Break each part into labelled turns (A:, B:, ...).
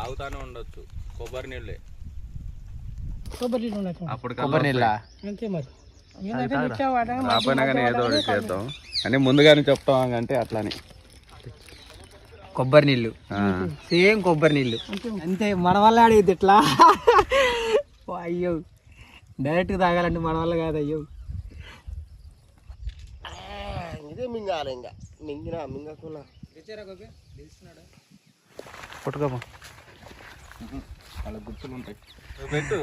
A: తాగుతానే ఉండొచ్చు. కొబ్బరి నీళ్ళే అప్పుడు
B: కొబ్బరి నీళ్ళ
C: అంతే మరి.
A: రాపోయినా కానీ ఏదో ఒకటి చేద్దాం అని ముందుగానే చెప్తాం అంటే అట్లానే.
B: కొబ్బరి నీళ్ళు సేమ్ కొబ్బరి నీళ్ళు అంతే. మన వల్ల అడిగింది ఇట్లా. అయ్యో డైరెక్ట్గా తాగాలంటే మన వల్ల కాదు. అయ్యో
C: ఇదే మింగాలి. ఇంకా మింగినా మింగకున్నా
B: పట్టుకోమా.
A: వాళ్ళ గుర్తులు ఉంటాయి. పెట్టు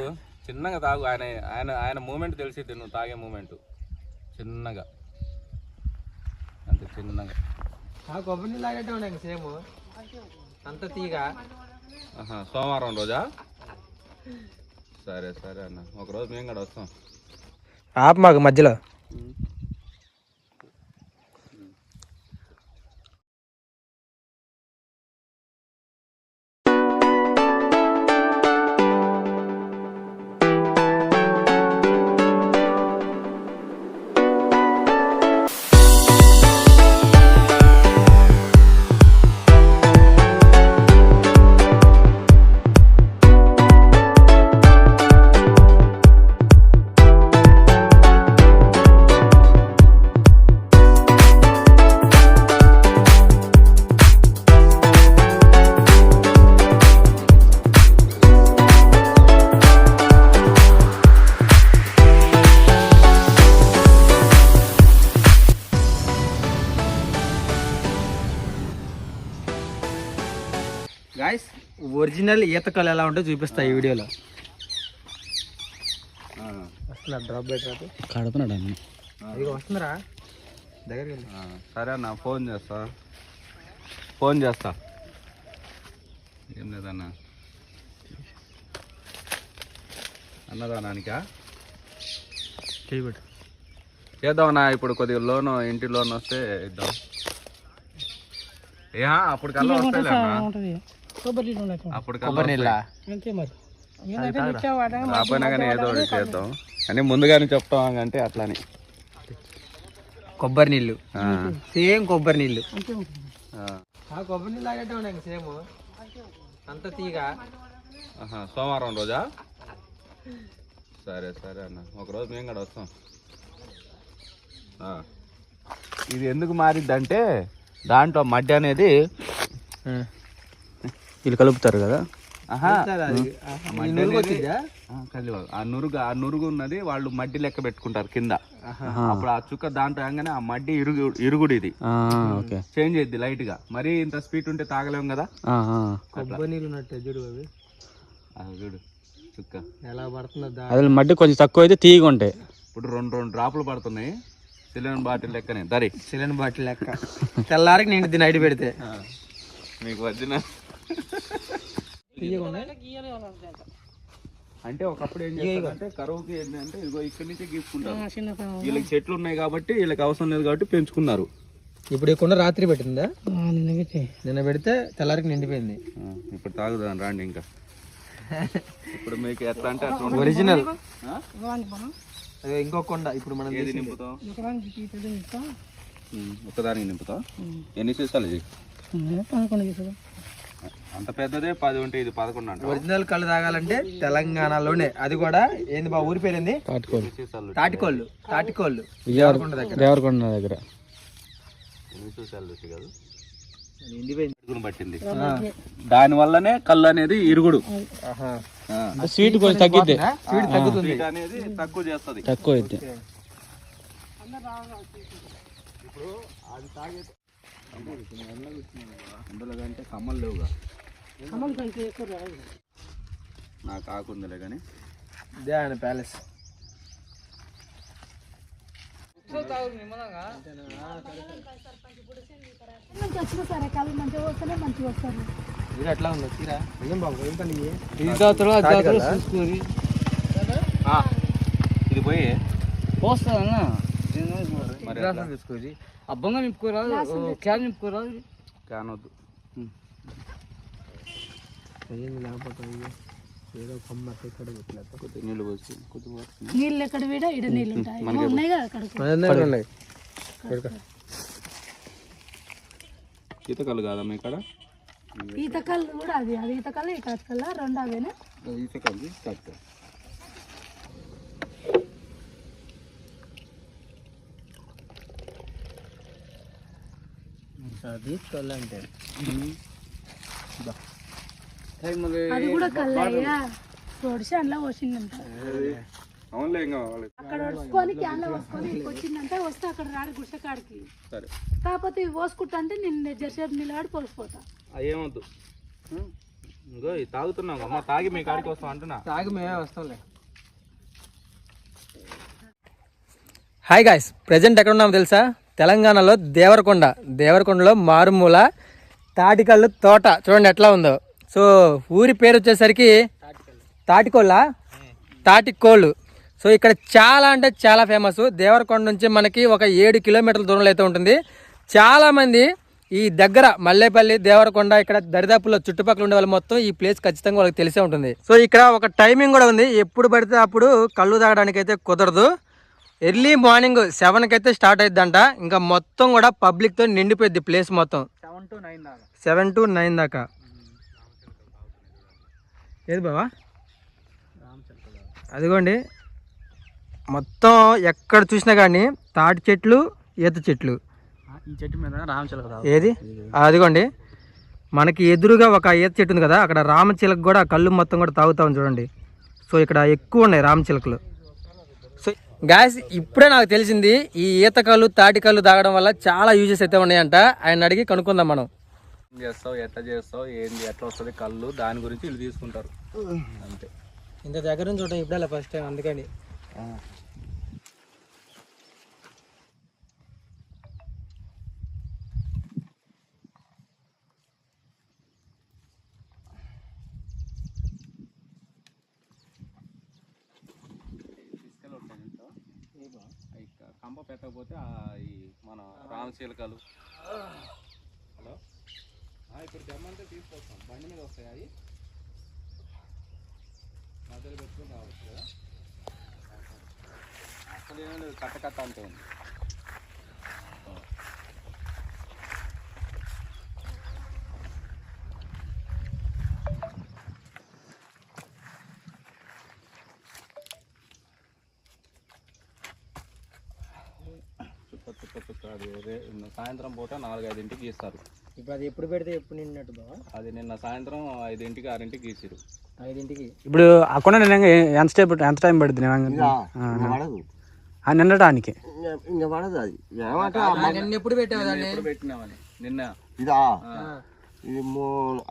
A: చిన్నగా తాగు. ఆయన ఆయన ఆయన మూమెంట్ తెలిసిద్ది నువ్వు తాగే మూమెంట్. చిన్నగా అంతే చిన్నగా.
B: కొబ్బరి నీళ్ళు తాగట్టే ఉన్నాయి సేమ్ అంత తీగ.
A: సోమవారం రోజా? సరే సరే అన్న, ఒకరోజు మేము కూడా వస్తాం.
B: ఆపు మాకు మధ్యలో. గాయస్ ఒరిజినల్ ఈతకలు ఎలా ఉంటుందో చూపిస్తా ఈ వీడియోలో. వస్తున్నారు డ్రాప్ బెటర్ కడుతున్నాడు అన్న. ఇక వస్తుందిరా దగ్గరికి వెళ్ళి.
A: సరే అన్న, ఫోన్ చేస్తా. ఏం లేదన్నా, అన్నదానానికా
B: చేయబెట్టు
A: చేద్దామన్నా. ఇప్పుడు కొద్దిగా లోను, ఇంటి లోన్ వస్తే ఇద్దాం. అప్పుడు కల్లా వస్తాయి. అప్పుడు
B: కొబ్బరి నీళ్ళ
C: అంతే మరి.
A: రాపోయినా కానీ ఏదో ఒకటి చేద్దాం అని ముందుగానే చెప్తాం అంటే అట్లానే.
B: కొబ్బరి నీళ్ళు సేమ్ కొబ్బరి నీళ్ళు
C: కొబ్బరి నీళ్ళు తాగట్టే ఉన్నాయి సేమ్
B: అంత తీగ.
A: సోమవారం రోజా? సరే సరే అన్న, ఒకరోజు మేము కూడా వస్తాం. ఇది ఎందుకు మారిద్దంటే దాంట్లో మడ్డి అనేది
B: వీళ్ళు కలుపుతారు కదా.
A: ఆ నురుగు ఉన్నది వాళ్ళు మడ్డి లెక్క పెట్టుకుంటారు కింద. అప్పుడు ఆ చుక్క దాంట్లో రాగానే ఆ మడ్డి ఇరుగుడు ఇది చేంజ్ అయింది లైట్ గా. మరీ ఇంత స్పీడ్ ఉంటే తాగలేం కదా.
C: కొబ్బరి నీళ్ళు ఉన్నట్టు చూడు అవి.
A: చూడు చుక్క
C: ఎలా పడుతుందో.
B: అది మడ్డి కొంచెం తక్కువ అయితే తీగ ఉంటాయి.
A: ఇప్పుడు రెండు డ్రాపులు పడుతున్నాయి. సిలిండర్ బాటిల్ లెక్కనే దరి.
B: సిలిండర్ బాటిల్ లెక్క తెల్లారికి నిండి నైట్ పెడితే
A: మీకు వచ్చిన అంటే ఒకప్పుడు ఏం చేస్తారంటే కరువుకి ఏంటంటే ఇదిగో ఇక్కడి నుంచే గీసుకుంటారు. వీళ్ళకి చెట్లు ఉన్నాయి కాబట్టి వీళ్ళకి అవసరం లేదు కాబట్టి పెంచుకున్నారు.
B: ఇప్పుడు ఇక్కడ రాత్రి పెట్టిందా? నిన్న పెడితే తెల్లారికి నిండిపోయింది.
A: ఇప్పుడు తాగుదాం రాండి. ఇంకా ఇప్పుడు మీకు ఎట్లా అంటే
B: ఒరిజినల్ ఇంకో కొండ. ఇప్పుడు మనం
A: ఏది నింపుతాం? ఒకదానికి నింపుతాం. ఎన్ని సీసాలు ఇది? అంత పెద్దదే 10 ఉంటే ఇది 11 అంట.
B: ఒరిజినల్ కళ్ళు తాగాలంటే తెలంగాణలోనే. అది కూడా ఏంది బా ఊరి పేరుంది? తాటికోళ్ళు. దేవరకొండ దగ్గర.
A: పట్టింది దాని వల్లనే కళ్ళు అనేది ఇరుగుడు.
B: స్వీట్ కొంచెం తగ్గిద్ది.
A: అనేది తక్కువ చేస్తుంది.
B: తక్కువ అయితే
A: ఇప్పుడు అది తాగే అందులో కంటే కమ్మలు లేవుగా. నాకు ఆకుందిలే కానీ
B: ధ్యాన ప్యాలెస్. ఎట్లా ఉందో తీరా ఏం బాబు ఏం పని
A: ఇది పోయి
B: పోస్తుందన్న.
A: మరి
B: తీసుకోరు అబ్బంగా నింపుకోరాదు, క్యాన్ నింపుకోరాదు.
A: క్యాన్ వద్దు.
B: లేకపోతే ఏదో కొమ్మ ఇక్కడ
A: కొద్దిగా నీళ్ళు పోసి
C: నీళ్ళు ఎక్కడ వీడ ఇడ నీళ్ళు ఉంటాయి.
A: ఈతకలు కాదమ్మా ఇక్కడ.
D: ఈత కళ్ళు కూడా అది ఈత కళ్ళు ఈ తాటికల్లా రెండు అవేనా?
C: ఈత కళ్ళు తాటికల్.
B: అది కళ్ళు అంటే
D: అది కూడా కళ్ళయ్యా పొడిచి అందులో పోసిందంట.
A: అవునులే ఇంకా
D: అక్కడ వడుచుకొని క్యాన్లో పోసుకొని ఇక్కడికి వచ్చిందంటే వస్తే అక్కడ రాడు గుట్టకాడికి.
A: సరే
D: కాకపోతే ఇవి పోసుకుంటా అంటే నేను జర్సేపు నిలబడి పోసిపోతా.
A: ఏమొద్దు. ఇంకో ఇది తాగుతున్నావు అమ్మ, తాగి మీ కాడికి వస్తాం అంటున్నా.
B: తాగి మేమే వస్తాంలే. హాయ్ గాయ్స్, ప్రజెంట్ ఎక్కడ ఉన్నామో తెలుసా? తెలంగాణలో దేవరకొండలో మారుమూల తాటికల్లు తోట. చూడండి ఎట్లా ఉందో. సో ఊరి పేరు వచ్చేసరికి తాటికోళ్ళు. సో ఇక్కడ చాలా అంటే చాలా ఫేమస్. దేవరకొండ నుంచి మనకి ఒక 7 కిలోమీటర్ల దూరంలో అయితే ఉంటుంది. చాలామంది ఈ దగ్గర మల్లేపల్లి, దేవరకొండ ఇక్కడ దరిదాపుల్లో చుట్టుపక్కల ఉండే వాళ్ళు మొత్తం ఈ ప్లేస్ ఖచ్చితంగా వాళ్ళకి తెలిసే ఉంటుంది. సో ఇక్కడ ఒక టైమింగ్ కూడా ఉంది. ఎప్పుడు పడితే అప్పుడు కళ్ళు తాగడానికి అయితే కుదరదు. ఎర్లీ మార్నింగ్ 7కి అయితే స్టార్ట్ అయిద్దంట. ఇంకా మొత్తం కూడా పబ్లిక్తో నిండిపోయింది ప్లేస్ మొత్తం. 7 to 9 దాకా. ఏది బావా? అదిగోండి, మొత్తం ఎక్కడ చూసినా కానీ తాటి చెట్లు, ఈత చెట్లు.
E: ఈ చెట్టు మీద రామచిలక.
B: ఏది? అదిగోండి, మనకి ఎదురుగా ఒక ఈత చెట్టు ఉంది కదా, అక్కడ రామచిలక కూడా కళ్ళు మొత్తం కూడా తాగుతాం చూడండి. సో ఇక్కడ ఎక్కువ ఉన్నాయి రామచిలకలు. సో గ్యాస్ ఇప్పుడే నాకు తెలిసింది ఈ ఈత కళ్ళు, తాటి కళ్ళు తాగడం వల్ల చాలా యూజెస్ అయితే ఉన్నాయంట. ఆయన అడిగి కనుక్కుందాం మనం.
A: ఏం చేస్తావు, ఎట్లా చేస్తావు, ఏంది, ఎట్లా వస్తుంది కళ్ళు, దాని గురించి వీళ్ళు తీసుకుంటారు అంతే.
B: ఇంత దగ్గర నుంచి చూడటం ఇప్పుడే ఫస్ట్ టైం, అందుకని.
A: కంప పెట్టకపోతే ఈ మన రామచిలకలు. హలో, ఇప్పుడు జమ్మంతా తీసుకొస్తాం, బండి మీద వస్తాయి. అవి మధ్యలో పెట్టుకుని రావచ్చు కదా. అసలు ఏమీ లేదు, కట్ట అంతే ఉంది. అది సాయంత్రం పూట 4-5ంటికి గీస్తారు.
B: ఇప్పుడు అది ఎప్పుడు పెడితే ఎప్పుడు నిన్నట్టు బావా?
A: అది నిన్న సాయంత్రం 5ంటికి 6ంటికి గీసిరు.
B: 5ంటికి.
E: ఇప్పుడు అక్కడ ఎంత టైం పడుతుంది నిన్నటానికి?
C: ఇంకా పడదు అది.
B: నిన్న ఎప్పుడు పెట్టావు దాన్ని?
A: ఎప్పుడు పెట్టినామని నిన్న
C: ఇదా ఇది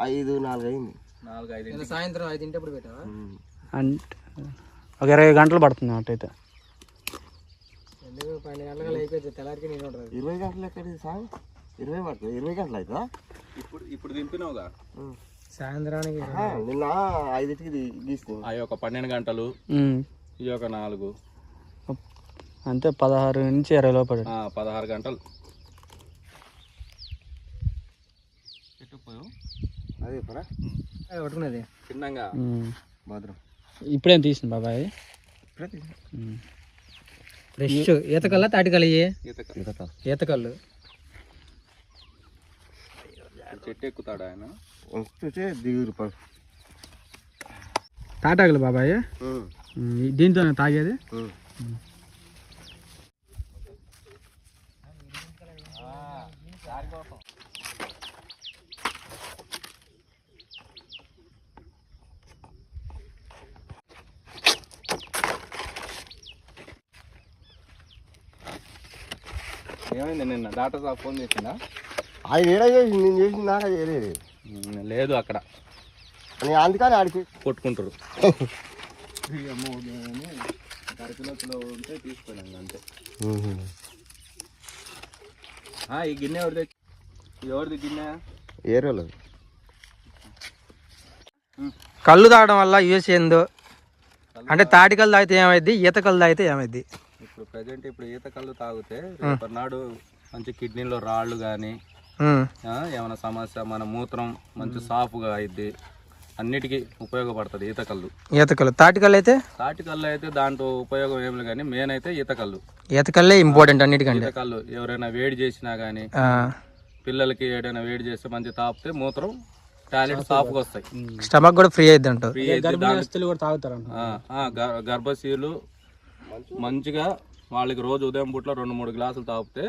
C: 5-4 అయింది.
A: 4-5
B: సాయంత్రం 5ంటి ఎప్పుడు పెట్టావా?
E: అంటే ఒక 20 గంటలు పడుతుంది అట్టయితే.
B: 12 గంటలకు అయిపోయింది. తెల్లారికి నేను
C: 20 గంటలు ఎక్కడిది సార్? 20 పడుతుంది. 20 గంటలు అవుతుందా?
A: ఇప్పుడు దింపినావుగా
B: సాయంత్రానికి.
C: నిన్న 5ంటికి గీస్తుంది.
A: అవి ఒక 12 గంటలు, ఇవి ఒక 4,
E: అంతే 16 నుంచి 20 లోపల
A: 16 గంటలు.
C: అదే పరా
B: పట్టుకునేది
A: చిన్నగా
C: భద్రం.
E: ఇప్పుడేం తీసింది బాబాయ్?
B: ఫ్రెష్ ఈతకల్లా తాటికల్లు? ఈతకల్లు.
A: చెట్టు ఎక్కుతాడు ఆయన,
C: వస్తే దిగురు.
E: తాటాకులు బాబాయ్ దీంతో తాగేది?
A: ఏమైంది? నిన్న డాక్టర్ సాబ్ ఫోన్ చేసిందా?
C: ఆయన ఏడా చేసి నేను చేసిన దాకా చేయలేదు.
A: లేదు అక్కడ,
C: అందుకని ఆడికి
A: కొట్టుకుంటారు. కరికిలోతులో ఉంటే తీసుకున్నాను అంతే. ఈ గిన్నె ఎవరిది గిన్నె?
C: ఏరోలు.
B: కళ్ళు తాగడం వల్ల యూస్ ఏందో అంటే తాటికల్లు తాగితే ఏమైద్ది, ఈత కళ్ళు తాగితే ఏమైద్ది?
A: ఇప్పుడు ప్రజెంట్ ఈత కళ్ళు తాగితే రేపటినాడు మంచి కిడ్నీలో రాళ్ళు కానీ ఏమైనా సమస్య, మన మూత్రం మంచి సాఫ్గా అయిద్ది, అన్నిటికీ ఉపయోగపడుతుంది ఈతకల్లు.
B: ఈతకల్లు. తాటికల్లు
A: అయితే దాంట్లో ఉపయోగం ఏమి కానీ మెయిన్ అయితే
B: ఈతకల్లే ఇంపార్టెంట్ అన్నిటికంటే.
A: ఈతకల్లు ఎవరైనా వేడి చేసినా కానీ, పిల్లలకి ఏదైనా వేడి చేస్తే మంచి తాపితే మూత్రం టాయిలెట్ సాఫ్గా వస్తాయి.
B: స్టమక్ కూడా ఫ్రీ అయింది అంటారు.
A: ఫ్రీ అయితే
E: గర్భిణీస్తులు కూడా తాగుతారంట.
A: గర్భశీలు మంచిగా వాళ్ళకి రోజు ఉదయం పూట్ల 2-3 గ్లాసులు తాగితే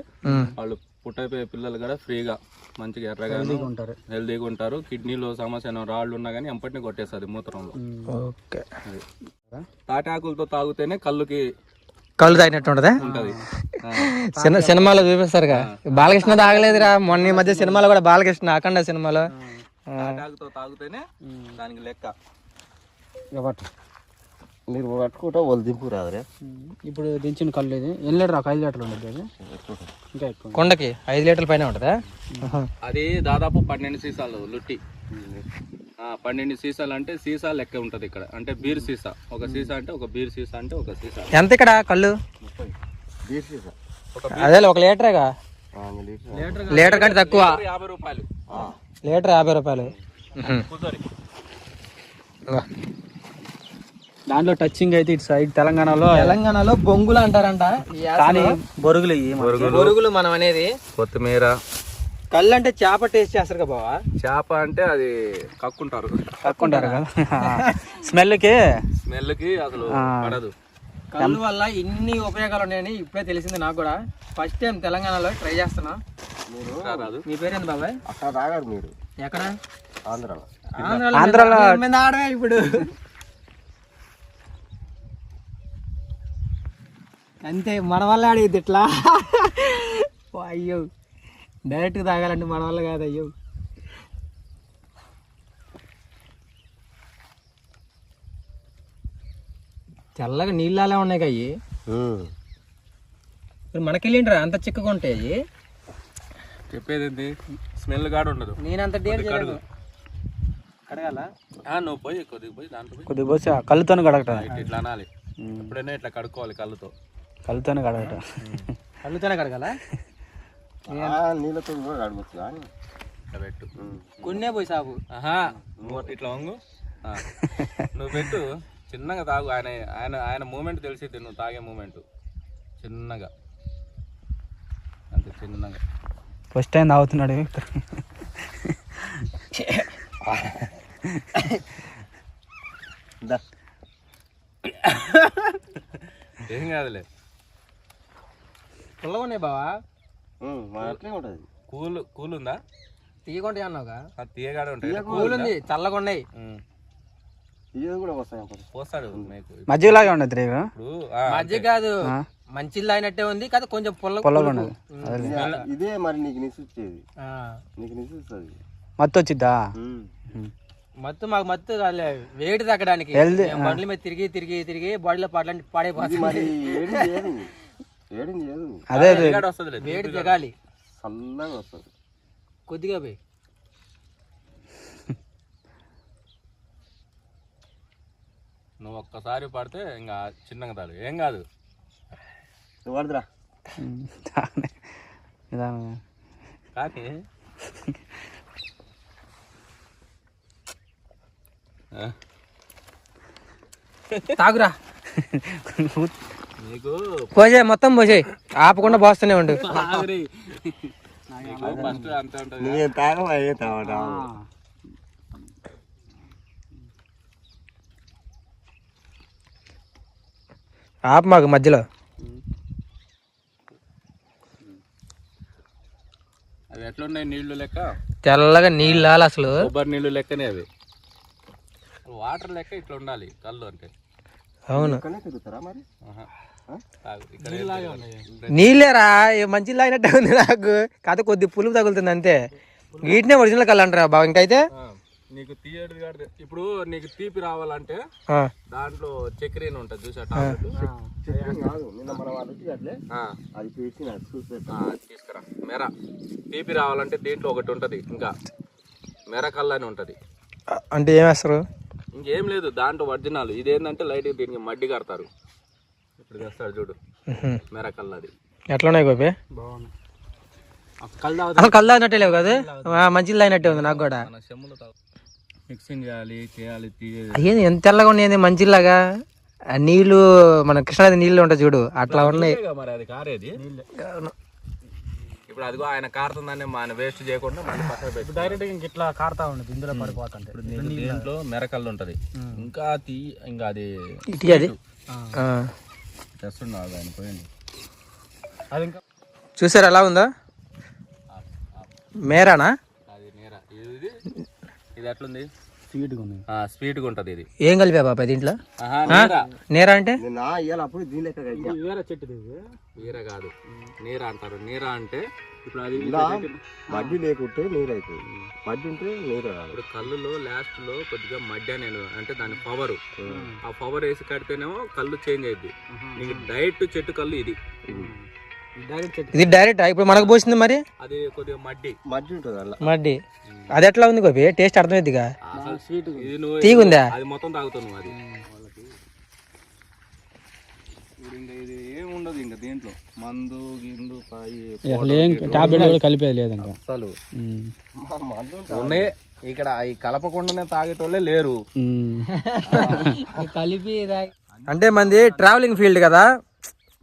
A: వాళ్ళు పుట్టైపోయే పిల్లలు కూడా ఫ్రీగా మంచిగా ఎర్రగా హెల్దీగా ఉంటారు. కిడ్నీలో సమస్య రాళ్ళు ఉన్నా కానీ ఎంపటిని కొట్టేస్తుంది మూత్రంలో.
B: ఓకే.
A: తాటాకులతో తాగితేనే
B: కళ్ళు తాగినట్టు ఉంటదా?
A: ఉంటది.
B: సినిమాలో చూపిస్తారుగా, బాలకృష్ణ తాగలేదురా మొన్న ఈ మధ్య సినిమాలో కూడా, బాలకృష్ణ అఖండ సినిమాలో
A: తాటాకుతో తాగితేనే దానికి లెక్క.
C: మీరు పట్టుకుంటా వాళ్ళు దింపు రాదురా.
E: ఇప్పుడు దించిన కళ్ళు ఇది ఎన్ని లీటర్? 5 లీటర్లు ఉండదు అది, ఇంకా ఎక్కువ.
B: కొండకి 5 లీటర్ల పైన ఉంటుందా?
A: అది దాదాపు 12 సీసాలు లుట్టి. 12 సీసాలు అంటే సీసా లెక్క ఉంటది ఇక్కడ. అంటే బీర్ సీసా, ఒక సీసా అంటే ఒక బీర్ సీసా అంటే ఒక సీసా.
B: ఎంత ఇక్కడ కళ్ళు? అదే 1 లీటరేగా. లీటర్ కంటే తక్కువ.
A: 50 రూపాయలు
B: లీటర్ 50 రూపాయలు.
E: దాంట్లో టచింగ్ అయితే ఇటు సైడ్ తెలంగాణలో
B: బొంగులు అంటారంట,
E: కానీ బొరుగులు
B: బొరుగులు మనం అనేది.
A: కొత్తిమీర.
B: కళ్ళు అంటే చేప టేస్ట్ చేస్తారు కదా బావా?
A: చేప అంటే అది కక్కుంటారు
E: కదా స్మెల్కి
A: అసలు పడదు.
B: కళ్ళు వల్ల ఇన్ని ఉపయోగాలు ఉన్నాయని ఇప్పుడే తెలిసింది నాకు కూడా. ఫస్ట్ టైం తెలంగాణలో ట్రై చేస్తున్నా. మీ పేరేంది బాబాయ్?
C: అక్కడ తాగారు మీరు.
B: ఎక్కడ?
E: ఆంధ్రాలో
B: ఆడమే ఇప్పుడు. అంతే, మన వల్ల ఆడేది ఇట్లా. అయ్యో, డైరెక్ట్గా తాగాలంటే మన వల్ల కాదు. అయ్యో, చల్లగా నీళ్ళు అలా ఉన్నాయి కయ్యి. మనకెళ్ళిండ్రా అంత చిక్కగా ఉంటాయి అయ్యి.
A: చెప్పేది స్మెల్ కాడ ఉండదు.
B: నేనంత కడగాల?
A: నువ్వు పోయి
E: కొద్దిగా పోసి కళ్ళుతోనే కడగట.
A: ఇట్లా అనాలి. ఎప్పుడైనా ఇట్లా కడుక్కోవాలి
E: కళ్ళుతోనే కడగట.
B: కళ్ళుతోనే కడగాల?
C: నీళ్ళతో కూడా కడగచ్చు కానీ
A: పెట్టు.
B: కొన్నే పోయి సాగు.
A: ఇట్లా వంగు, నువ్వు పెట్టు. చిన్నగా తాగు. ఆయన మూమెంట్ తెలిసిద్ది, నువ్వు తాగే మూమెంట్. చిన్నగా, అంతే చిన్నగా.
E: ఫస్ట్ టైం తాగుతున్నాడు.
A: ఏం కాదులే.
B: పుల్లగా ఉన్నాయి బావా.
C: అట్లే ఉంటుంది.
A: కూల్ ఉందా?
B: తీయకుంటాయి అన్నావుగా.
A: తీయగానే ఉంటాయి.
B: కూల్ ఉంది, చల్లగా ఉన్నాయి.
C: ఇవి కూడా వస్తాయి.
A: పోస్తాడు మీకు.
E: మజ్జిగలాగే ఉండదు.
B: మజ్జిగ కాదు, మంచిళ్ళు అయినట్టే ఉంది కదా, కొంచెం
E: పొల్లగా ఉండదు.
C: ఇదే మరి నీకు నిసిచ్చేది, నీకు నిసిస్తుంది.
E: మత్తు వచ్చిద్దా?
B: మత్తు మాకు మత్తు కాదులే, వేడి తగ్గడానికి. బండ్ల మీద తిరిగి తిరిగి తిరిగి బాడీలో పాడైపోతుంది.
E: అదే
B: వేడి దిగాలి,
C: చల్లగా వస్తుంది
B: కొద్దిగా పోయి.
A: నువ్వు ఒక్కసారి పడితే ఇంకా చిన్నగా తాడు, ఏం కాదు.
C: పడదురా
A: కానీ
B: తాగురా.
A: నీకు
B: పోసే, మొత్తం పోసే, ఆపకుండా పోస్తూనే ఉండు.
A: ఫస్ట్ అంతే ఉంటుంది.
C: నేను తాగవే తాగడా.
B: ఆపు మాకు మధ్యలో.
A: అవి ఎట్లున్నాయి నీళ్లు లెక్క?
B: తెల్లగా నీళ్ళు అసలు
A: కొబ్బరి నీళ్లు లెక్కనే అవి. వాటర్ లెక్క ఇట్లా ఉండాలి కళ్ళు అంటే.
B: అవును,
C: మరి
B: నీళ్ళేరా మంచి లాగినట్టే ఉంది నాకు. కాదు కొద్ది పులుపు తగులుతుంది అంతే. వీటినే ఒరిజినల్ కళ్ళు అంటారా బాబు? ఇంకైతే
A: నీకు తీయడు కాదు. ఇప్పుడు నీకు తీపి రావాలంటే దాంట్లో చక్కెర ఉంటుంది చూసా. తీసుకురా మెర. తీపి రావాలంటే దీంట్లో ఒకటి ఉంటది, ఇంకా మెర కళ్ళు అని ఉంటది.
B: అంటే ఏం వేస్తారు?
A: ఇంకేం లేదు, దాంట్లో ఒరిజినల్. ఇదేంటంటే లైట్ దీనికి మడ్డి కడతారు. ఇప్పుడు చేస్తారు చూడు, మెర కళ్ళు. అది
B: ఎట్లా ఉన్నాయి గోపి?
E: బాగున్నాయి.
B: అసలు కళ్ళు తాగినట్టే లేవు కదా, మంచి తాగినట్టే ఉంది నాకు కూడా.
A: మిక్సింగ్ చేయాలి తీయాలి.
B: అయ్యేది ఎంత తెల్లగా ఉన్నాయి మంచిలాగా. నీళ్లు మన కృష్ణానది నీళ్ళు ఉంటాయి చూడు, అట్లా ఉన్నాయి.
A: మరి అది కారేది. ఇప్పుడు అదిగో ఆయన కారుతుందని మన వేస్ట్ చేయకుండా మళ్ళీ పక్కన పెట్టి
E: డైరెక్ట్ ఇంక ఇట్లా కారుతా ఉండదు ఇందులో పడిపోతుంటే.
A: ఇప్పుడు నీకు దీంట్లో మెరకల్లు ఉంటది ఇంకా ఇంకా అది
B: ఇటుక అది
A: తెస్తున్నావు ఆయన పోయింది.
E: అది ఇంకా
B: చూసారు ఎలా ఉందో మేరానా
A: అది నేర ఇది ఇది ఎట్లుంది
E: స్వీట్గా ఉంది.
A: స్వీట్గా ఉంటది ఇది.
B: ఏం కలిపా బాబా దీంట్లో
A: నేర
B: నేరా అంటే
C: నా ఇవాళ అప్పుడు దీని లెక్క కలిపా.
E: వేరే చెట్టుది ఇది.
A: నీర కాదు నీర అంటారు. నీర అంటే ఇప్పుడు అది
C: ఇలా మడ్డి లేకుంటే నీరు అవుతుంది, మడ్డి ఉంటే నీరు రాదు.
A: ఇప్పుడు కళ్ళులో లాస్ట్ లో కొద్దిగా మడ్డి అనేది అంటే దాని పవర్ ఆ పవర్ వేసి కడితేనేమో కళ్ళు చేంజ్ అయ్యింది. నీకు డైరెక్ట్ చెట్టు కళ్ళు ఇది
E: డైరెక్ట్ చెట్టు.
B: ఇది డైరెక్ట్ ఇప్పుడు మనకు పోసింది మరి
A: అది కొద్దిగా మడ్డి
C: మడ్డి ఉంటుంది అలా.
B: మడ్డి అది ఎట్లా ఉంది గోపి టేస్ట్ అర్థమైందిగా
E: స్వీట్
A: ఇది నువ్వు
B: తీగుందా
A: అది మొత్తం తాగుతావు నువ్వు అది. ఇప్పుడు ఇంకా ఇది ఏమి ఉండదు ఇంకా దీంట్లో మందు గిందు పాయి
E: టాబ్లెట్ కూడా కలిపేది లేదు ఇంకా
A: అసలు ఉన్నాయి ఇక్కడ ఈ కలపకుండానే తాగేటోళ్ళే లేరు.
B: కలిపి అంటే మంది ట్రావెలింగ్ ఫీల్డ్ కదా,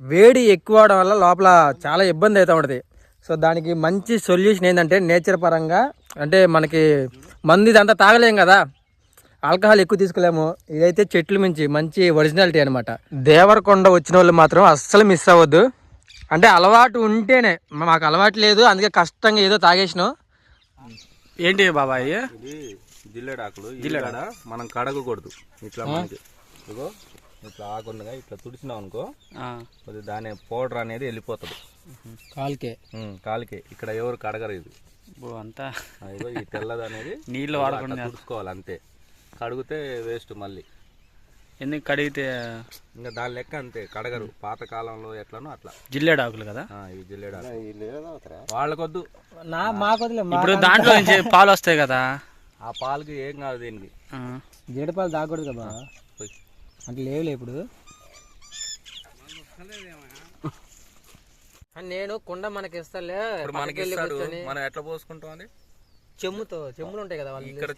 B: వేడి ఎక్కువ అవడం వల్ల లోపల చాలా ఇబ్బంది అవుతూ ఉంటుంది. సో దానికి మంచి సొల్యూషన్ ఏంటంటే నేచర్ పరంగా అంటే మనకి మంది ఇదంతా తాగలేం కదా, ఆల్కహాల్ ఎక్కువ తీసుకోలేము. ఇదైతే చెట్లు మించి మంచి ఒరిజినాలిటీ అనమాట. దేవరకొండ వచ్చిన వాళ్ళు మాత్రం అస్సలు మిస్ అవ్వద్దు. అంటే అలవాటు ఉంటేనే, మాకు అలవాటు లేదు అందుకే కష్టంగా ఏదో తాగేసినాం.
E: ఏంటి బాబాయ్
A: ఇది జిల్లేడాకులు. జిల్లేడ మనం కడగకూడదు. ఇట్లా మనకి ఇదిగో ఇట్లా ఆకుండా ఇట్లా తుడిచినాం అనుకో కొద్దిగా దాని పౌడర్ అనేది వెళ్ళిపోతుంది కాలికే. ఇక్కడ ఎవరు కడగరు ఇది
E: అంతా.
A: ఇదిగో ఈ తెల్లది అనేది
E: నీళ్ళు వాడకుండా
A: తుడుచుకోవాలి అంతే. కడిగితే వేస్ట్ మళ్ళీ.
E: ఎందుకు కడిగితే
A: ఇంకా దాని లెక్క అంతే, కడగరు. పాత కాలంలో ఎట్లనో అట్లా.
E: జిల్లేడాకులు కదా
A: ఈ జిల్లేడాకు
C: నీళ్ళు తాగుతారా?
A: వాళ్ళకొద్దు.
E: ఇప్పుడు దాంట్లో నుంచి పాలు వస్తాయి కదా,
A: ఆ పాలకి ఏం కాదు దీనికి.
B: జీడిపాలు తాగకూడదు కదా
A: పోయి.
B: అంటే లేవులే ఇప్పుడు. నేను కుండ మనకి ఇస్తాలే,
A: ఇప్పుడు మనకి ఇస్తాడు, మనం ఎట్లా పోసుకుంటాం అని
B: చెమ్ములు ఉంటాయి కదా వాళ్ళు.
A: ఇక్కడ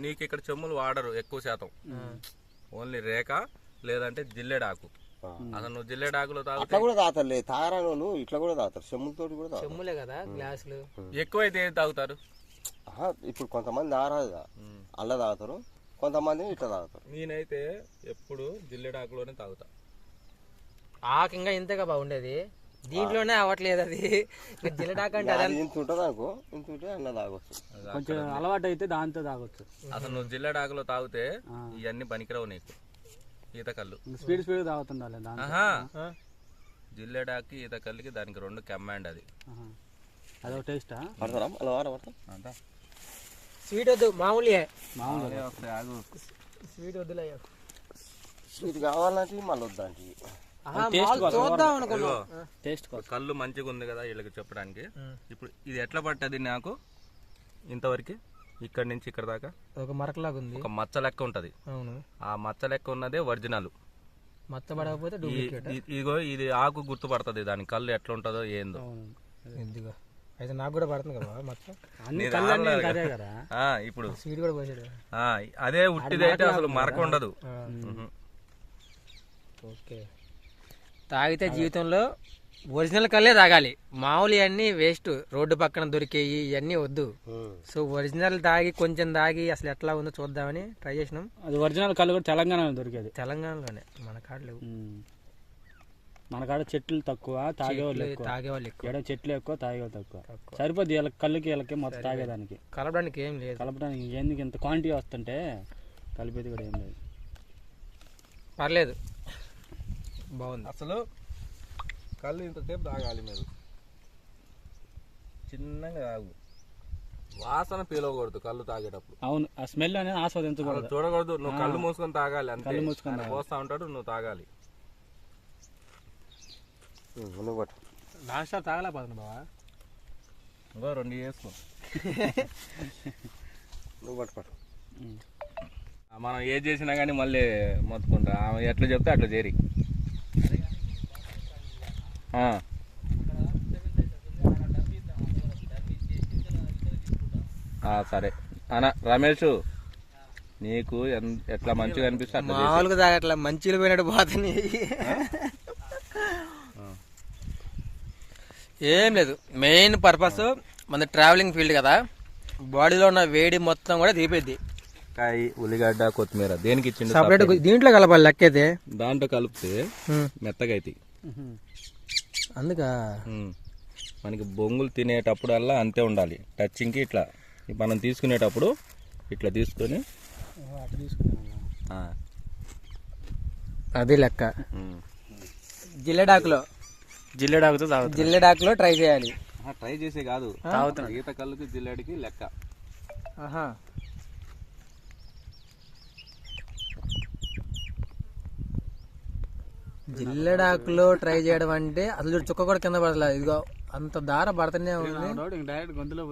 A: నీకు ఇక్కడ చెమ్ములు వాడరు ఎక్కువ శాతం, ఓన్లీ రేఖ లేదంటే జిల్లేడాకు. అసలు నువ్వు జిల్లేడాకులో
C: అట్లా
A: తాగితే
C: కూడా తాగుతారు, తాగరాని వాళ్ళు ఇట్లా కూడా తాగుతారు, చెమ్ములతో కూడా తాగుతారు.
B: చెమ్ములే కదా గ్లాసులు.
A: ఎక్కువైతే ఏది తాగుతారు?
C: ఇప్పుడు కొంతమంది ఆరాదు అల్ల తాగుతారు, కొంతమంది ఇట్లా తాగుతారు.
A: నేనైతే ఎప్పుడు జిల్లేడాకులోనే తాగుతా.
B: ఆకు ఇంకా ఇంతగా బాగుండేది, దీంట్లోనే అవ్వట్లేదు అది. జిల్లడాక అంటే
C: అది ఇంత ఉంటుంది అనుకో, ఇంత ఉంటే అన్న తాగొచ్చు.
E: కొంచెం అలవాటు అయితే దాంతో తాగొచ్చు.
A: అసలు నువ్వు జిల్లేడాకులో తాగితే ఇవన్నీ పనికిరావు నీకు. ఈత కళ్ళు
E: స్పీడ్ తాగుతుండాలి దాంట్లో.
A: జిల్లేడాకి ఈత కళ్ళుకి దానికి రెండు కమాండ్. అది
E: అదొక టేస్టా?
C: పడతారా అలా పడతా?
B: స్వీట్ వద్దు, మామూలే.
C: స్వీట్ వద్దులే, స్వీట్ కావాలంటే మళ్ళీ వద్దంటే
B: చూద్దాం అనుకున్నా.
E: టేస్ట్
A: కళ్ళు మంచిగా ఉంది కదా వీళ్ళకి చెప్పడానికి. ఇప్పుడు ఇది ఎట్లా పట్టది నాకు ఇంతవరకు, ఇక్కడ నుంచి ఇక్కడ దాకా
B: ఒక మరకలాగా ఉంది,
A: ఒక మచ్చ లెక్క ఉంటది.
B: అవును,
A: ఆ మచ్చ లెక్క ఉన్నదే ఒరిజినల్.
B: మచ్చ పడకపోతే డూప్లికేట్.
A: ఇదిగో ఇది ఆకు గుర్తుపడుతుంది దాని కళ్ళు ఎట్లా ఉంటుందో ఏందో.
B: ఎందుకు అయితే నాకు కూడా పడుతుంది కదా మచ్చ.
A: ఇప్పుడు
B: స్వీట్ కూడా పోసాడు.
A: అదే ఉట్టిదైతే అసలు మరక ఉండదు.
B: ఓకే, తాగితే జీవితంలో ఒరిజినల్ కళ్ళే తాగాలి, మామూలు అన్నీ వేస్ట్, రోడ్డు పక్కన దొరికేవి ఇవన్నీ వద్దు. సో ఒరిజినల్ తాగి కొంచెం తాగి అసలు ఎట్లా ఉందో చూద్దామని ట్రై చేసినాం.
E: అది ఒరిజినల్ కళ్ళు కూడా తెలంగాణలో దొరికేది.
B: తెలంగాణలోనే, మన కాడ లేవు.
E: మన కాడ చెట్లు తక్కువ, తాగేవాళ్ళు ఎక్కువ. ఎడ చెట్లు ఎక్కువ, తాగేవాళ్ళు తక్కువ. సరిపోద్ది వీళ్ళకి కళ్ళకి వీళ్ళకి మొత్తం తాగేదానికి.
B: కలపడానికి ఏం లేదు,
E: కలపడానికి ఎందుకు ఇంత క్వాంటిటీ వస్తుంటే కలిపేది కూడా ఏం లేదు.
B: పర్లేదు, బాగుంది.
A: అసలు కళ్ళు ఇంతసేపు తాగాలి మీరు, చిన్నగా తాగు. వాసన పీలవకూడదు కళ్ళు తాగేటప్పుడు.
E: అవును, ఆ స్మెల్ అనేది ఆస్వాదించకూడదు,
A: చూడకూడదు. నువ్వు కళ్ళు మూసుకొని తాగాలి అంతే. కళ్ళు మూసుకొని పోస్తా ఉంటాడు, నువ్వు తాగాలి.
B: లాస్ట్ స్టాప్ తాగలేకపోతున్నా బావా,
A: ఇంకో 2 వేసుకో.
C: నువ్వు పట్టు.
A: మనం ఏది చేసినా కానీ మళ్ళీ మొత్తుకుంటా. ఆమె ఎట్లా చెప్తే అట్లా చేరి. సరే అన్న రమేష్, నీకు ఎట్లా మంచిగా అనిపిస్తే
B: మామూలుగా తాగట్లా, మంచిగా పోయినట్టు పోతుంది. ఏం లేదు, మెయిన్ పర్పస్ మన ట్రావెలింగ్ ఫీల్డ్ కదా, బాడీలో ఉన్న వేడి మొత్తం కూడా తీపిద్ది.
A: కాయ, ఉల్లిగడ్డ, కొత్తిమీర దేనికి ఇచ్చిండు?
B: సపరేట్ దీంట్లో కలపాలి లెక్క అయితే.
A: దాంట్లో కలిపితే మెత్తగా అవుతాయి.
B: అందుకా
A: మనకి బొంగులు తినేటప్పుడల్లా అంతే ఉండాలి. టచ్చింగ్కి ఇట్లా మనం తీసుకునేటప్పుడు ఇట్లా తీసుకొని
B: అది లెక్క. జిల్లెడాకులో జిల్లెడాకులో ట్రై చేయాలి.
A: ట్రై చేసే కాదు, ఈత కళ్ళుకి జిల్లేడికి లెక్క.
B: జిల్లెడాకులో ట్రై చేయడం అంటే అసలు చుక్క కూడా కింద పడలేదు. ఇదిగో అంత దార పడుతూనే ఉంది.
E: డైరెక్ట్ గొంతులో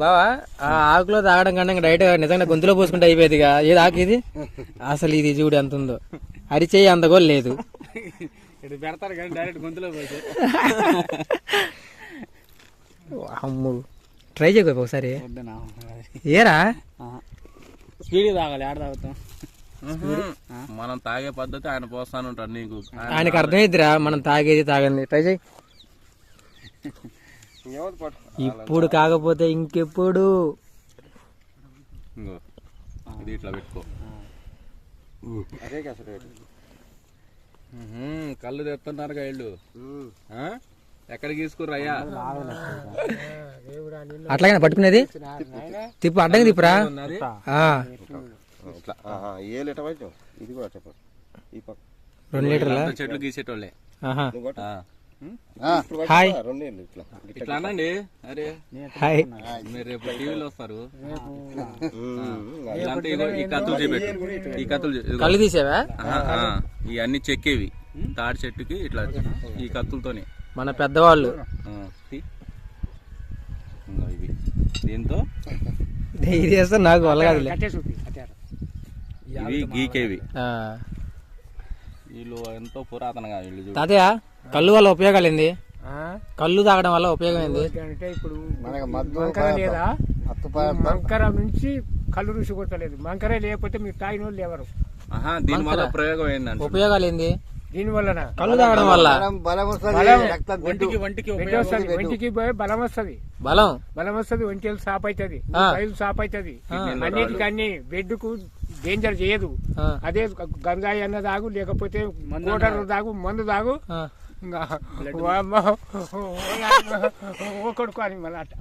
B: బావా, ఆ ఆకులో తాగడం కన్నా డైరెక్ట్ నిజంగా గొంతులో పోసుకుంటే అయిపోయేదిగా. ఏది ఆకు ఇది? అసలు ఇది చూడు ఎంత ఉందో, అరిచేయి అంత కూడా లేదు.
E: పెడతారు కానీ డైరెక్ట్ గొంతులో పోతే
B: అమ్ము ట్రై చేయకు ఒకసారి. ఏరా
E: స్పీడ్ తాగాలి, ఆడ తాగుతాం.
A: మనం తాగే పద్ధతి ఆయన పోస్తాను ఉంటాడు నీకు.
B: ఆయనకు అర్థమైద్దిరా మనం తాగేది తాగండి. ట్రై చేయి. ఇప్పుడు కాకపోతే ఇంకెప్పుడు.
A: ఇది ఇట్లా పెట్టుకో. కళ్ళు తెస్తున్నారుగా వీళ్ళు. ఎక్కడికి తీసుకుర్రయ్యా?
B: అట్లాగే పట్టుకునేది తిప్పు, అడ్డంగా తిప్పురా.
C: ఇది కూడా చెప్పండి.
B: 2 లీటర్ల
A: చెట్లు గీసేటోళ్ళే.
B: హాయ్
A: ఇట్లా అనండి. అరే
B: హాయ్,
A: మీరు రేపు టీవీలో వస్తారు. ఇలాంటి ఈ కత్తులు చూపెట్టు. ఈ కత్తులు
B: కళ్ళు తీసేవా?
A: ఇవన్నీ చెక్కేవి తాడి చెట్టుకి ఇట్లా ఈ కత్తులతోనే
B: మన పెద్దవాళ్ళు.
A: ఇవి దీంతో
B: ఇది చేస్తే నాకు వల్ల కాదు.
A: ఇవి గీకేవి. వీళ్ళు ఎంతో పురాతనగా వీళ్ళు.
B: తాతయ్య, కళ్ళు వల్ల ఉపయోగాలు ఏంది? కళ్ళు తాగడం వల్ల ఉపయోగం ఏంది?
F: అంటే ఇప్పుడు మంకర లేదా, మంకర నుంచి కళ్ళు రుచి కొట్టలేదు. మంకర లేకపోతే మీరు తాగిన వాళ్ళు ఎవరు?
A: దీని వల్ల ప్రయోగం ఏంటంటే,
B: ఉపయోగాలు ఏంది
F: దీని వలన?
B: కళ్ళు తాగడం వల్ల
F: ఒంటికి పోయి బలం వస్తుంది. బలం వస్తుంది, ఒంటి సాప్ అవుతుంది, రైలు సాప్ అవుతుంది. అన్నిటికీ అన్ని బెడ్కు డేంజర్ చేయదు. అదే గంజాయి అన్న తాగు, లేకపోతే మోటార్ తాగు, మందు తాగు, కొడుకోని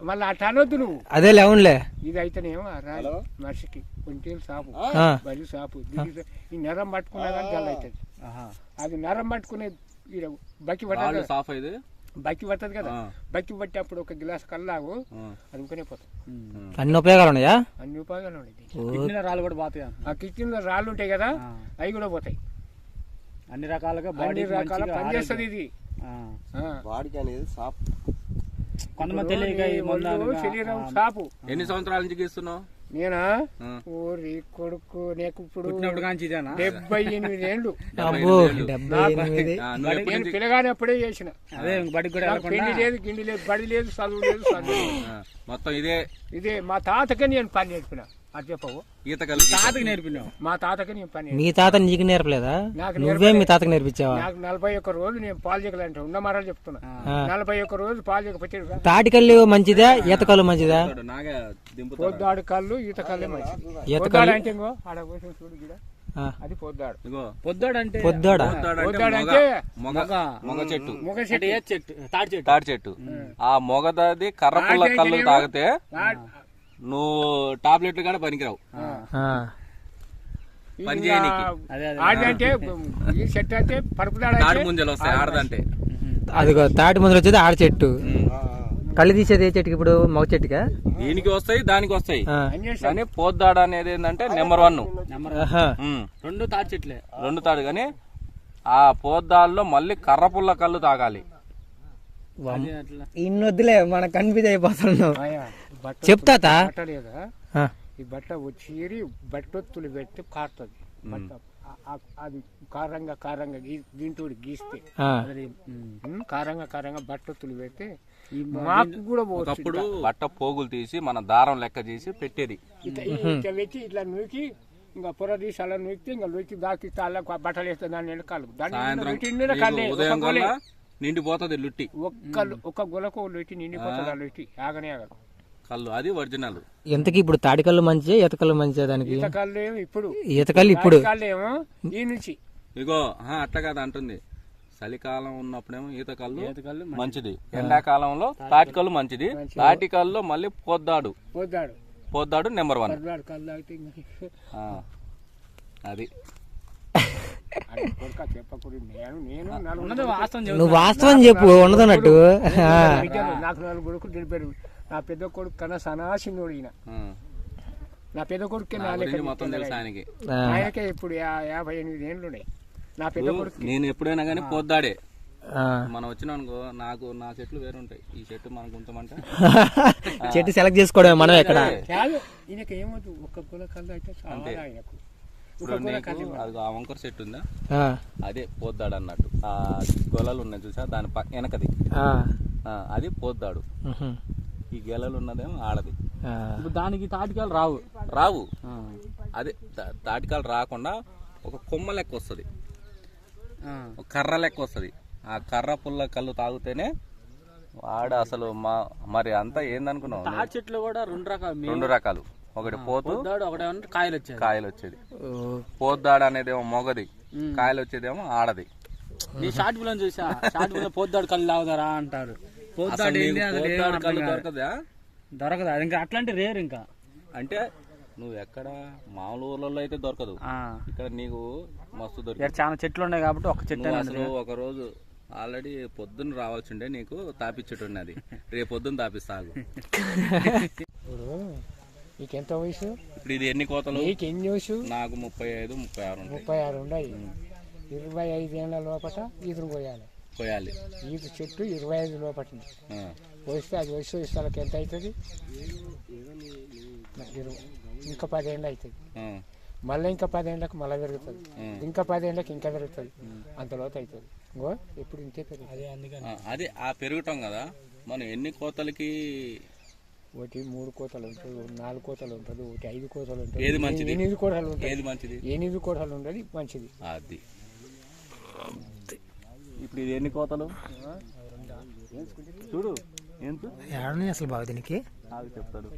F: మళ్ళీ అట్ట అనొద్దు నువ్వు.
B: అదే లేవులే.
F: ఇది అయితేనేమో రాదు మనిషికి ఒంటేలు సాపు, బలి సాపు. ఈ నెరం పట్టుకున్నా కానీ జల్ అవుతుంది. అది నెరం పట్టుకునే బక్కి పట్టదు, బక్కి పట్టదు కదా. బక్కి పట్టేప్పుడు ఒక గ్లాస్ కల్లాగు అనుకునే పోతాం.
B: అన్ని ఉపయోగాలు ఉన్నాయా?
F: అన్ని ఉపయోగాలు ఉన్నాయి.
E: కిడ్నీలో రాళ్ళు కూడా పోతాయి.
F: ఆ కిడ్నీలో రాళ్ళు ఉంటాయి కదా, అవి కూడా పోతాయి.
E: అన్ని రకాలుగా
F: అన్ని రకాల పనిచేస్తుంది ఇది.
C: బాడీకి అనేది సాప్.
E: కొంతమంది తెలియక
F: శరీరం సాపు.
A: ఎన్ని సంవత్సరాల నుంచి గీస్తున్నావు?
F: నేనా? ఊరి కొడుకు నీకు ఇప్పుడు 78 ఏళ్ళు. నేను పిల్లగానే అప్పుడే చేసిన. పిండి లేదు, గిండి లేదు, బడి లేదు, చదువు లేదు, చదువు
A: మొత్తం
F: ఇదే. మా తాతకే నేను పని నేర్పిన. అది చెప్పవు.
A: ఈత కలిసి
E: తాతకి నేర్పినావు?
F: మా తాతకి నేను పని.
B: మీ తాత నీకు నేర్పలేదా? నువ్వే మీ తాతకి నేర్పించావా?
F: నాకు 41 రోజు నేను పాలు చెక్కలంటే ఉన్న మాటలు చెప్తున్నా. 41 రోజు పాలు చెక్క.
B: తాటి కళ్ళు మంచిదా, ఈత కళ్ళు మంచిదా?
F: పొద్దాడు కళ్ళు, ఈత కళ్ళే మంచిది. పొద్దాడు అంటే ఆడ చూడు గిడ, అది పొద్దాడు.
E: పొద్దాడు అంటే
F: పొద్దాడంటే
A: మొగ చెట్టు,
E: తాడి చెట్టు.
A: ఆ మొగదది కర్రపుల్ల కళ్ళు తాగితే నువ్వు టాబ్లెట్లు కూడా పనికిరావు. పని చేయడానికి
F: ఆడంటే ఈ చెట్టు అంటే
A: తాడి ముంజలు వస్తాయి. ఆడదంటే
B: అదిగో తాటి ముంజలు వచ్చేది ఆడ చెట్టు. కళ్ళు తీసేది ఏ చెట్టుకి? ఇప్పుడు మొగ చెట్టుగా?
A: దీనికి వస్తాయి, దానికి వస్తాయి. కానీ పోద్దాడ అనేది ఏంటంటే నెంబర్ 1.
E: 2 తాడి చెట్లే,
A: 2 తాడు. కానీ ఆ పోద్దాల్లో మళ్ళీ కర్రపుల్ల కళ్ళు తాగాలి.
B: ఇన్నొద్దులే, మనకు కన్ఫ్యూజ్ అయిపోతున్నావు. చెప్తా
F: లేదా ఈ బట్ట వచ్చి బట్టొత్తులు పెట్టి కారుతుంది. బట్ట అది కారంగా దీంతో గీస్తే కారంగా బట్టొత్తులు పెడితే మాకు కూడా
A: ఒకప్పుడు బట్ట పోగులు తీసి మన దారం లెక్క చేసి పెట్టేది.
F: ఇట్లా పెట్టి ఇట్లా నూకి ఇంకా పొర తీసి అలా నొక్కితే ఇంకా నొక్కి దాకి తాళ్ళ బట్టలు వేస్తే దాని నిండా కాలు దాని
A: సాయంత్రం
F: నిండా కాలే
A: ఉదయం కల్లా నిండిపోతుంది లుట్టి
F: ఒక్క గొలకు లొట్టి నిండిపోతుంది ఆ లొట్టి ఆగనే ఆగదు
A: కళ్ళు అది ఒరిజినల్.
B: ఎంతకి ఇప్పుడు తాటికల్లు మంచి ఈతకల్లు మంచి దానికి?
F: ఈతకాళ్ళు ఏమో ఇప్పుడు
B: ఈతకల్లు ఇప్పుడు
F: కాళ్ళు ఏమో ఈ నుంచి
A: ఇగో అట్లా కాదు అంటుంది, చలికాలం ఉన్నప్పుడేమో ఈత కళ్ళు మంచిది, ఎండాకాలంలో తాటికల్లు మంచిది, తాటికల్లో మళ్ళీ పోద్దాడు నెంబర్ 1.
F: కళ్ళు తాగితే
A: అది
F: చెప్పకూడదు.
B: నువ్వు వాస్తవం చెప్పు ఉన్నదన్నట్టు.
F: నాకు 4 కొడుకులు తెలిపారు. నా పెద్ద కొడుకు కన్నా సనాసినోడు ఈయన. నా పెద్ద కొడుకు
A: మొత్తం తెలుసు ఆయనకి.
F: ఆయనకే ఇప్పుడు 58 ఏళ్ళు ఉన్నాయి. నా పెద్ద కొడుకు
A: నేను ఎప్పుడైనా కానీ పోద్దాడే. మనం వచ్చినాం అనుకో, నా చెట్లు వేరు ఉంటాయి, ఈ చెట్టు మనకు ఉంచమంటే
B: చెట్టు సెలెక్ట్ చేసుకోవడం మనం ఎక్కడ
F: కాదు. ఈయనకి ఏమవుతుంది, ఒక్క కుల కళ్ళు అయితే చాలా ఆయనకు.
A: అది ఆ వంకర చెట్టు ఉందా, అదే పోద్దాడు అన్నట్టు. ఆ గొలలు ఉన్నాయి చూసా, దాని వెనకది అది పోద్దాడు. ఈ గెలలు ఉన్నదేమో ఆడది.
E: దానికి తాటికాయలు
A: రావు. అదే తాటికాయలు రాకుండా ఒక కొమ్మ లెక్క వస్తుంది, ఒక కర్ర లెక్క వస్తుంది. ఆ కర్ర పుల్ల కళ్ళు తాగితేనే వాడు అసలు మరి అంతా ఏందనుకున్నావు.
E: తాటి చెట్లు కూడా
A: 2 రకాలు, ఒకటి పోతు,
E: ఒకటి కాయలు వచ్చేది.
A: పోద్దాడు అనేదేమో మొగది, కాయలు వచ్చేదేమో ఆడది.
E: నీ షార్ట్ ఫిల్మ్ చూసా, షార్ట్ ఫిల్మ్ పోద్దాడు కళ్ళు తాగుతారా అంటారు. పోద్దాడు
A: కళ్ళు దొరకదా?
E: దొరకదా? ఇంకా అట్లాంటి రేర్. ఇంకా
A: అంటే నువ్వు ఎక్కడ మామూలు ఊర్లలో అయితే దొరకదు, ఇక్కడ నీకు మస్తు దొరికి.
E: చాలా చెట్లు ఉన్నాయి కాబట్టి ఒక చెట్టు.
A: అసలు ఒక రోజు ఆల్రెడీ పొద్దున్న రావాల్సి ఉండే, నీకు తాపిచ్చేటున్నది, రేపు పొద్దున్న తాపిస్తాగు.
F: నీకెంత వయసు
A: ఇప్పుడు ఇది ఎన్ని కోతలు?
F: నీకు ఎన్ని వయసు?
A: నాకు 35, 36
F: ఉన్నాయి. 25 ఏళ్ళ లోపల ఈదురు పోయాలి. ఈత చెట్టు 25 లోపల పోస్తే అది వయసు ఇస్తాలకు ఎంత అవుతుంది? ఇంకా 10 ఏళ్ళు అవుతుంది. మళ్ళీ ఇంకా 10 ఏళ్ళకి మళ్ళీ పెరుగుతుంది, ఇంకా 10 ఏళ్ళకి ఇంకా పెరుగుతుంది, అంత లోతు అవుతుంది. ఇంకో ఎప్పుడు ఇంతే పెరుగుతుంది.
A: అదే ఆ పెరుగుతాం కదా మనం. ఎన్ని కోతలకి?
F: ఒకటి 3 కోతలు ఉంటుంది, 4 కోతలు ఉంటుంది, ఒకటి 5 కోతలు ఉంటుంది.
A: ఏది మంచిది?
F: 8 కోతలు ఉంటుంది.
A: ఏది మంచిది?
F: 8 కోతలు ఉండదు మంచిది.
A: అది ఇప్పుడు ఇది ఎన్ని కోతలు చూడు. ఎంత
B: అసలు బాగా దీనికి
A: చెప్తాడు.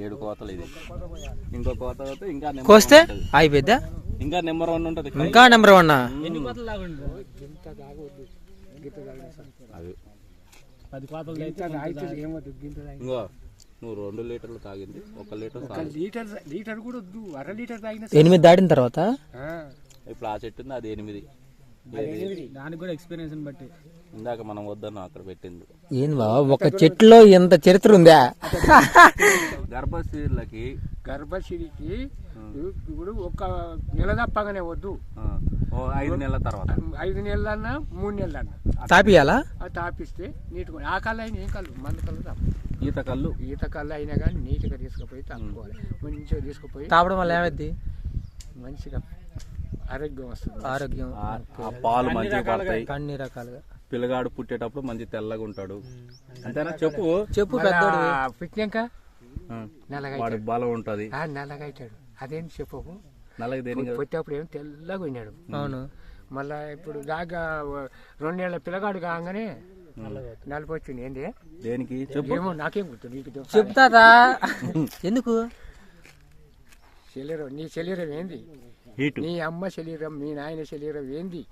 A: 7 కోతలు ఇది. ఇంకో కోత ఇంకా
B: కోస్తే అయిపోద్దా?
A: ఇంకా నెంబర్ 1 ఉంటది.
B: ఇంకా నెంబర్ 1
E: ఎన్ని కోతలు లాగండి?
A: అది
E: 10 కోతలు
A: ఇంకో నువ్వు 2 లీటర్లు తాగింది, 1 లీటర్
F: లీటర్ కూడా వద్దు, అర లీటర్ తాగిన
B: 8 దాటిన తర్వాత.
A: ఇప్పుడు ఆ చెట్టు ఉంది, అది 8.
E: దానికి కూడా ఎక్స్పీరియన్స్ బట్టి
A: ఇందాక మనం వద్దన్నా అక్కడ పెట్టింది.
B: ఏం బావ, ఒక చెట్టులో ఎంత చరిత్ర ఉందా?
A: గర్భశీలకి
F: ఇప్పుడు ఒక నెల తప్పగానే వద్దు,
A: 5 నెలల తర్వాత,
F: 5 నెలలన్నా 3 నెలలన్నా
B: తాపియాలా?
F: తాపిస్తే నీట్గా. ఆ కళ్ళు అయినా ఏం కళ్ళు, మందు కళ్ళు తప్ప. ఈత కళ్ళు అయినా కానీ నీట్గా తీసుకుపోయి తాపుకోవాలి. మంచిగా తీసుకుపోయి
B: తాపడం వల్ల ఏమైంది?
F: మంచిగా ఆరోగ్యం వస్తుంది.
B: ఆరోగ్యం,
A: పాలు మంచిగా పడతాయి
B: అన్ని రకాలుగా.
A: పిల్లగాడు పుట్టేటప్పుడు మంచి తెల్లగా ఉంటాడు. అంతేనా? చెప్పు
F: పెద్దోడు పుట్టినాక
A: వాడి బలం ఉంటది.
F: నల్లగా అవుతాడు. అదేంటి చెప్పకు.
A: నల్లగా దేనికి?
F: పుట్టేటప్పుడు ఏమో తెల్లగా ఉన్నాడు.
B: అవును.
F: మళ్ళా ఇప్పుడు దాకా 2 ఏళ్ల పిల్లగాడు కాగానే నలుపు వచ్చింది. ఏంది
A: దేనికి చెప్పు?
F: ఏమో నాకేం గుర్తు, నీకు
B: చెప్తాదా? ఎందుకు?
F: శరీరం, నీ శరీరం ఏంది? నీ అమ్మ శరీరం, మీ నాయన శరీరం ఏంది?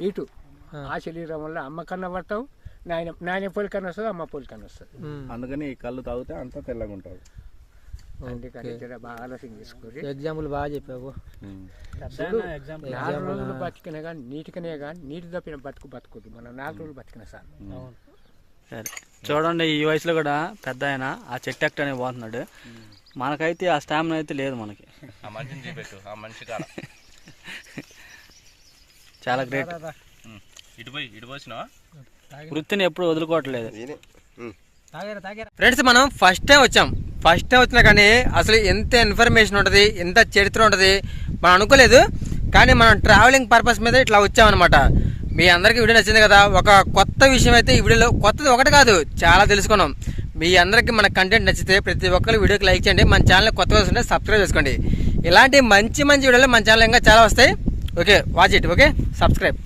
F: ఇటు ఆ శరీరం వల్ల అమ్మ కన్నా పడతావు, నాయన పోలికన్నా వస్తుంది, అమ్మ పోలికన్నా వస్తుంది.
A: అందుకని ఈ కళ్ళు తాగితే అంతా తెల్లగా ఉంటాడు.
F: అందుకని బాగా ఆలోచన చేసుకోండి.
B: ఎగ్జాంపుల్ బాగా చెప్పావు.
F: 4 రోజులు బతికినా కానీ నీటికనే కానీ నీటి తప్పిన బతుకుద్దు. మనం 4 రోజులు బతికిన సార్.
E: సరే చూడండి, ఈ వయసులో కూడా పెద్ద ఆయన ఆ చెట్టు ఎక్కడనే పోతున్నాడు. మనకైతే ఆ స్టామినా అయితే లేదు మనకి.
A: ఆ మనిషిని చూపెట్టు, ఆ మనిషి కాడ
E: చాలా గ్రేట్.
A: ఇటు పోసినావా?
E: వృత్తిని ఎప్పుడు వదులుకోవట్లేదు.
B: ఫ్రెండ్స్, మనం ఫస్ట్ టైం వచ్చినా కానీ అసలు ఎంత ఇన్ఫర్మేషన్ ఉంటుంది, ఎంత చరిత్ర ఉంటుంది మనం అనుకోలేదు. కానీ మనం ట్రావెలింగ్ పర్పస్ మీద ఇట్లా వచ్చామన్నమాట. మీ అందరికీ వీడియో నచ్చింది కదా. ఒక కొత్త విషయం అయితే ఈ వీడియోలో, కొత్తది ఒకటి కాదు చాలా తెలుసుకున్నాం. మీ అందరికీ మన కంటెంట్ నచ్చితే ప్రతి ఒక్కరు వీడియోకి లైక్ చేయండి. మన ఛానల్ కొత్తగా వస్తుంటే సబ్స్క్రైబ్ చేసుకోండి. ఇలాంటి మంచి మంచి వీడియోలు మన ఛానల్ ఇంకా చాలా వస్తాయి. Okay, watch it. Okay, subscribe.